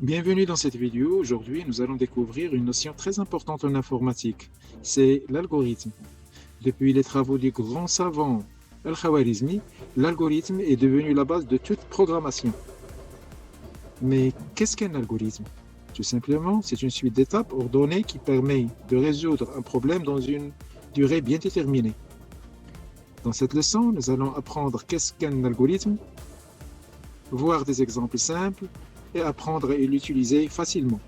Bienvenue dans cette vidéo. Aujourd'hui, nous allons découvrir une notion très importante en informatique. C'est l'algorithme. Depuis les travaux du grand savant Al-Khwarizmi, l'algorithme est devenu la base de toute programmation. Mais qu'est-ce qu'un algorithme? Tout simplement, c'est une suite d'étapes ordonnées qui permet de résoudre un problème dans une durée bien déterminée. Dans cette leçon, nous allons apprendre qu'est-ce qu'un algorithme, voir des exemples simples et apprendre à l'utiliser facilement.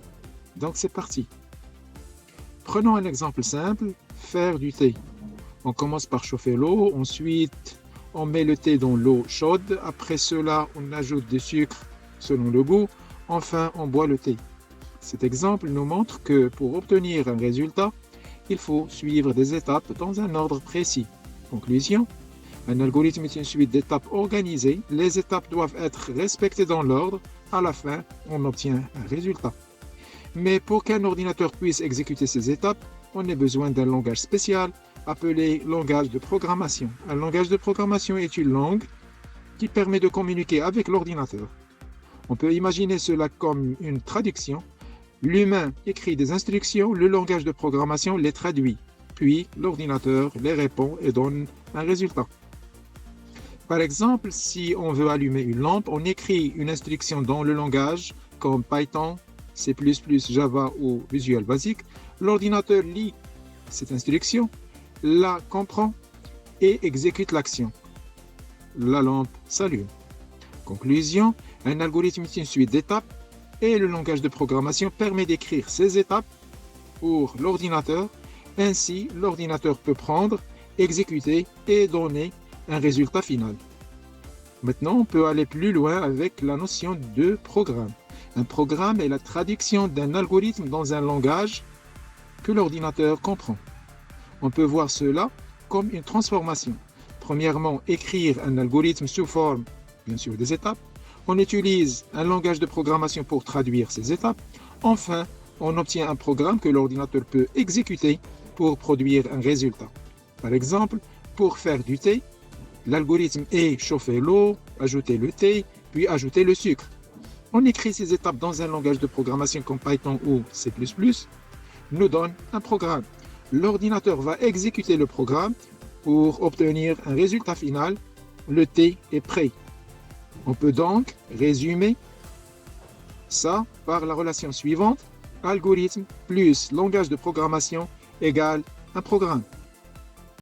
Donc c'est parti. Prenons un exemple simple, faire du thé. On commence par chauffer l'eau, ensuite on met le thé dans l'eau chaude, après cela on ajoute du sucre selon le goût, enfin on boit le thé. Cet exemple nous montre que pour obtenir un résultat, il faut suivre des étapes dans un ordre précis. Conclusion, un algorithme est une suite d'étapes organisées, les étapes doivent être respectées dans l'ordre, à la fin on obtient un résultat. Mais pour qu'un ordinateur puisse exécuter ces étapes, on a besoin d'un langage spécial appelé langage de programmation. Un langage de programmation est une langue qui permet de communiquer avec l'ordinateur. On peut imaginer cela comme une traduction. L'humain écrit des instructions, le langage de programmation les traduit, puis l'ordinateur les répond et donne un résultat. Par exemple, si on veut allumer une lampe, on écrit une instruction dans le langage comme Python, C++, Java ou Visual Basic. L'ordinateur lit cette instruction, la comprend et exécute l'action. La lampe s'allume. Conclusion, un algorithme est une suite d'étapes et le langage de programmation permet d'écrire ces étapes pour l'ordinateur. Ainsi, l'ordinateur peut prendre, exécuter et donner un résultat final. Maintenant, on peut aller plus loin avec la notion de programme. Un programme est la traduction d'un algorithme dans un langage que l'ordinateur comprend. On peut voir cela comme une transformation. Premièrement, écrire un algorithme sous forme, bien sûr, des étapes. On utilise un langage de programmation pour traduire ces étapes. Enfin, on obtient un programme que l'ordinateur peut exécuter pour produire un résultat. Par exemple, pour faire du thé, l'algorithme est chauffer l'eau, ajouter le thé, puis ajouter le sucre. On écrit ces étapes dans un langage de programmation comme Python ou C++, nous donne un programme. L'ordinateur va exécuter le programme pour obtenir un résultat final. Le thé est prêt. On peut donc résumer ça par la relation suivante. Algorithme plus langage de programmation égale un programme.